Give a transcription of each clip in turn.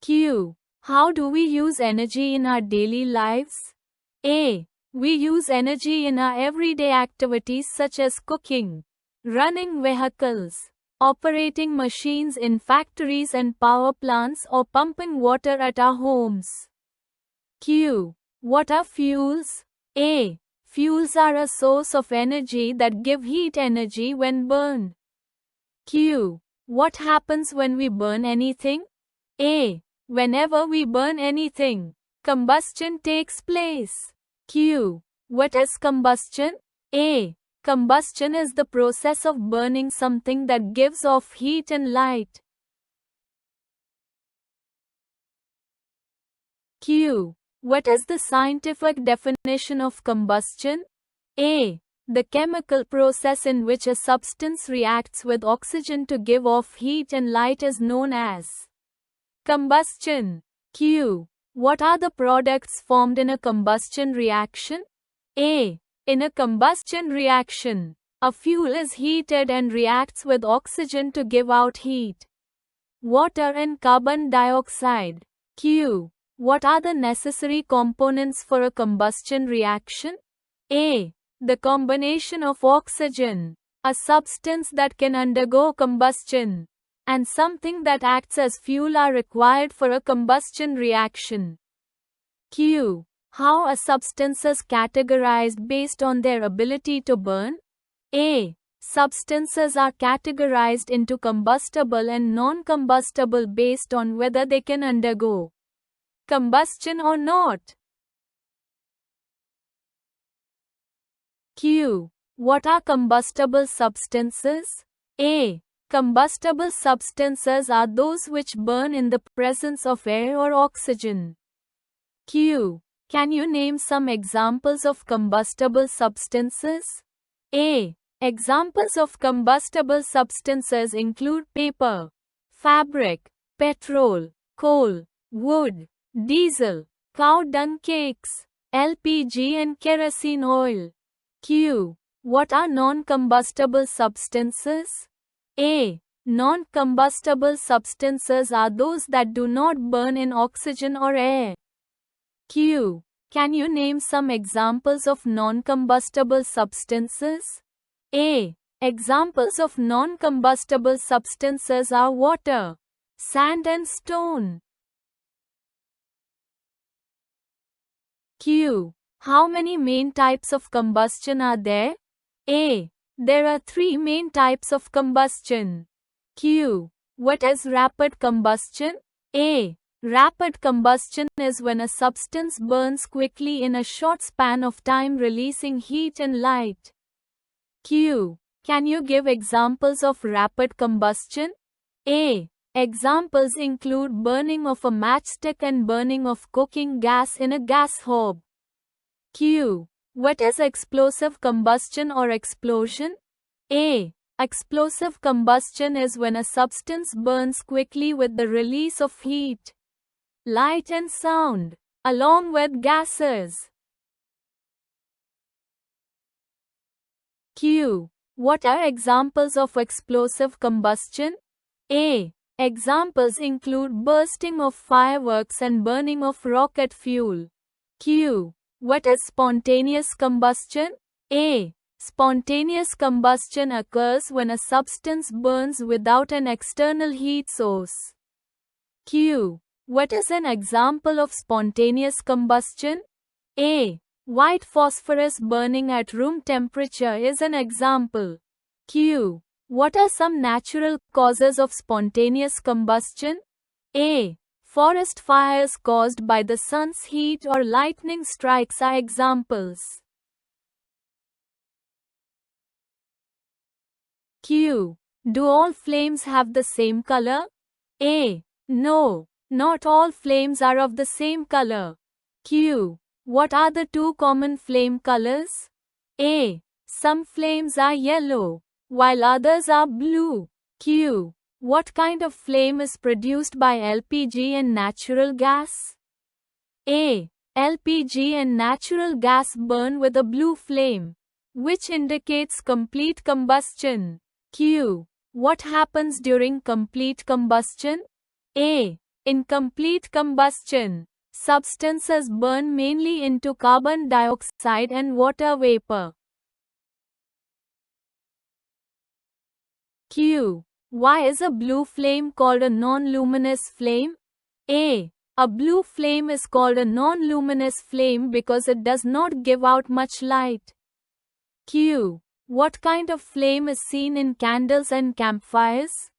Q. How do we use energy in our daily lives? A. We use energy in our everyday activities such as cooking, running vehicles, operating machines in factories and power plants, or pumping water at our homes. Q. What are fuels? A. Fuels are a source of energy that give heat energy when burned. Q. What happens when we burn anything? A. Whenever we burn anything, combustion takes place. Q. What is combustion? A. Combustion is the process of burning something that gives off heat and light. Q. What is the scientific definition of combustion? A. The chemical process in which a substance reacts with oxygen to give off heat and light is known as combustion. Q. What are the products formed in a combustion reaction? A. In a combustion reaction, a fuel is heated and reacts with oxygen to give out heat. Water and carbon dioxide. Q. What are the necessary components for a combustion reaction? A. The combination of oxygen, a substance that can undergo combustion, and something that acts as fuel are required for a combustion reaction. Q. How are substances categorized based on their ability to burn? A. Substances are categorized into combustible and non-combustible based on whether they can undergo combustion or not. Q. What are combustible substances? A. Combustible substances are those which burn in the presence of air or oxygen. Q. Can you name some examples of combustible substances? A. Examples of combustible substances include paper, fabric, petrol, coal, wood, diesel, cow dung cakes, LPG and kerosene oil. Q. What are non-combustible substances? A. Non-combustible substances are those that do not burn in oxygen or air. Q. Can you name some examples of non-combustible substances? A. Examples of non-combustible substances are water, sand and stone. Q. How many main types of combustion are there? A. There are 3 main types of combustion. Q. What is rapid combustion? A. Rapid combustion is when a substance burns quickly in a short span of time, releasing heat and light. Q. Can you give examples of rapid combustion? A. Examples include burning of a matchstick and burning of cooking gas in a gas hob. Q. What is explosive combustion or explosion? A. Explosive combustion is when a substance burns quickly with the release of heat, light and sound, along with gases. Q. What are examples of explosive combustion? A. Examples include bursting of fireworks and burning of rocket fuel. Q. What is spontaneous combustion? A. Spontaneous combustion occurs when a substance burns without an external heat source. Q. What is an example of spontaneous combustion? A. White phosphorus burning at room temperature is an example. Q. What are some natural causes of spontaneous combustion? A. Forest fires caused by the sun's heat or lightning strikes are examples. Q. Do all flames have the same color? A. No, not all flames are of the same color. Q. What are the 2 common flame colors? A. Some flames are yellow, while others are blue. Q. What kind of flame is produced by LPG and natural gas? A. LPG and natural gas burn with a blue flame, which indicates complete combustion. Q. What happens during complete combustion? A. In complete combustion, substances burn mainly into carbon dioxide and water vapor. Q. Why is a blue flame called a non-luminous flame? A. A blue flame is called a non-luminous flame because it does not give out much light. Q. What kind of flame is seen in candles and campfires?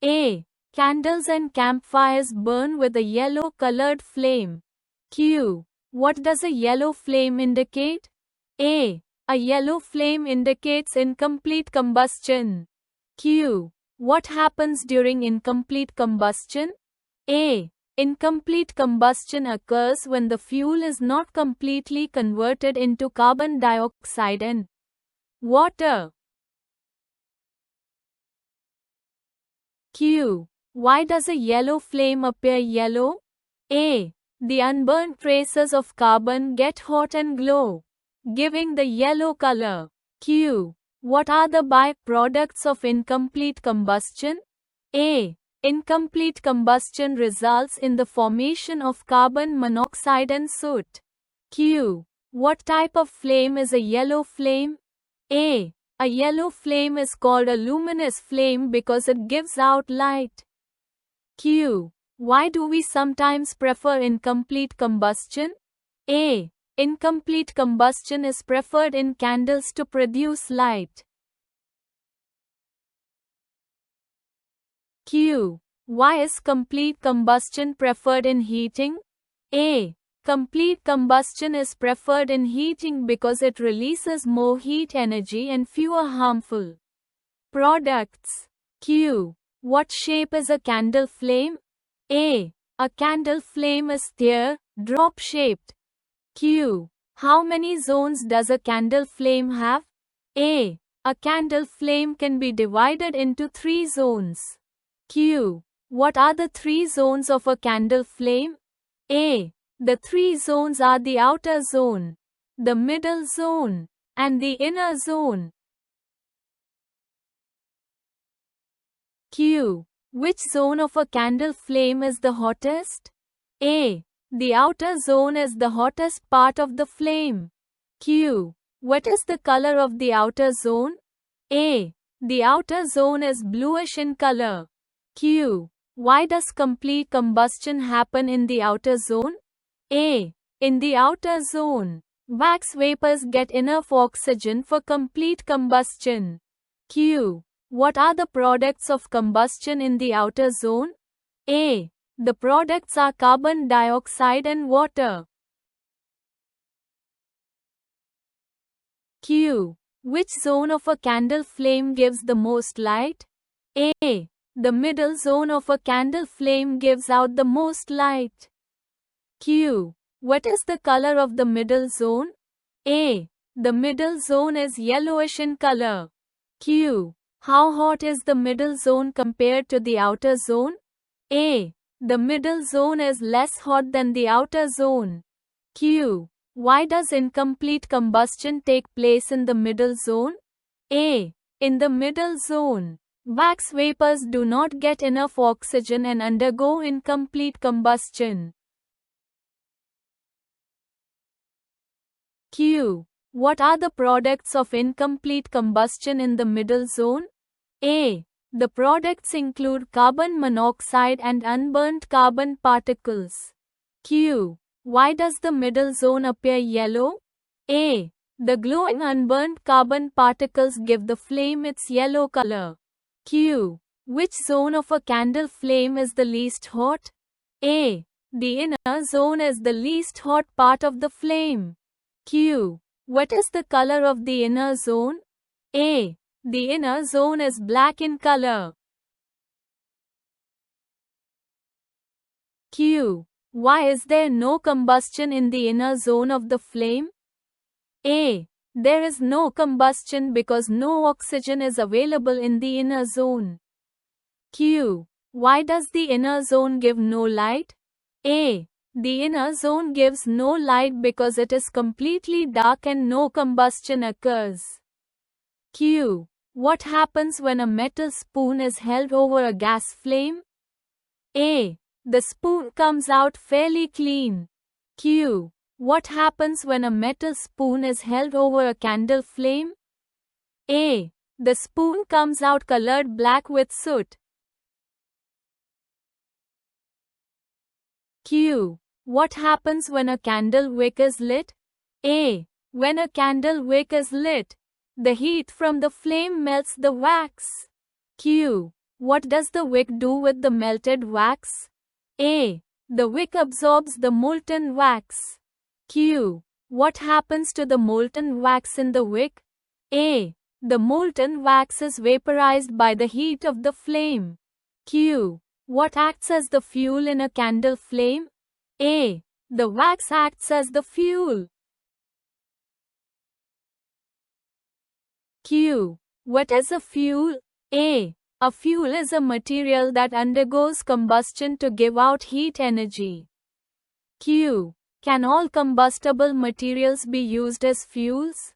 A. Candles and campfires burn with a yellow-colored flame. Q. What does a yellow flame indicate? A. A yellow flame indicates incomplete combustion. Q. What happens during incomplete combustion? A. Incomplete combustion occurs when the fuel is not completely converted into carbon dioxide and water. Q. Why does a yellow flame appear yellow? A. The unburned traces of carbon get hot and glow, giving the yellow color. Q. What are the byproducts of incomplete combustion? A. Incomplete combustion results in the formation of carbon monoxide and soot. Q. What type of flame is a yellow flame? A. A yellow flame is called a luminous flame because it gives out light. Q. Why do we sometimes prefer incomplete combustion? A. Incomplete combustion is preferred in candles to produce light. Q. Why is complete combustion preferred in heating? A. Complete combustion is preferred in heating because it releases more heat energy and fewer harmful products. Q. What shape is a candle flame? A. A candle flame is tear, drop shaped. Q. How many zones does a candle flame have? A. A candle flame can be divided into 3 zones. Q. What are the 3 zones of a candle flame? A. The 3 zones are the outer zone, the middle zone, and the inner zone. Q. Which zone of a candle flame is the hottest? A. The outer zone is the hottest part of the flame. Q. What is the color of the outer zone? A. The outer zone is bluish in color. Q. Why does complete combustion happen in the outer zone? A. In the outer zone, wax vapors get enough oxygen for complete combustion. Q. What are the products of combustion in the outer zone? A. The products are carbon dioxide and water. Q. Which zone of a candle flame gives the most light? A. The middle zone of a candle flame gives out the most light. Q. What is the color of the middle zone? A. The middle zone is yellowish in color. Q. How hot is the middle zone compared to the outer zone? A. The middle zone is less hot than the outer zone. Q. Why does incomplete combustion take place in the middle zone? A. In the middle zone, wax vapors do not get enough oxygen and undergo incomplete combustion. Q. What are the products of incomplete combustion in the middle zone? A. The products include carbon monoxide and unburnt carbon particles. Q. Why does the middle zone appear yellow? A. The glowing unburnt carbon particles give the flame its yellow color. Q. Which zone of a candle flame is the least hot? A. The inner zone is the least hot part of the flame. Q. What is the color of the inner zone? A. The inner zone is black in color. Q. Why is there no combustion in the inner zone of the flame? A. There is no combustion because no oxygen is available in the inner zone. Q. Why does the inner zone give no light? A. The inner zone gives no light because it is completely dark and no combustion occurs. Q. What happens when a metal spoon is held over a gas flame? A. The spoon comes out fairly clean. Q. What happens when a metal spoon is held over a candle flame? A. The spoon comes out colored black with soot. Q. What happens when a candle wick is lit? A. When a candle wick is lit, the heat from the flame melts the wax. Q. What does the wick do with the melted wax? A. The wick absorbs the molten wax. Q. What happens to the molten wax in the wick? A. The molten wax is vaporized by the heat of the flame. Q. What acts as the fuel in a candle flame? A. The wax acts as the fuel. Q. What is a fuel? A. A fuel is a material that undergoes combustion to give out heat energy. Q. Can all combustible materials be used as fuels?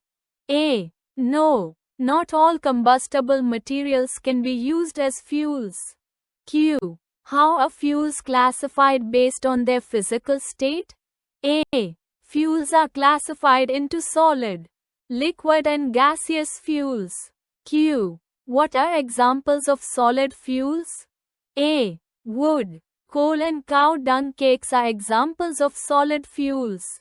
A. No, not all combustible materials can be used as fuels. Q. How are fuels classified based on their physical state? A. Fuels are classified into solid, liquid and gaseous fuels. Q. What are examples of solid fuels? A. Wood, coal and cow dung cakes are examples of solid fuels.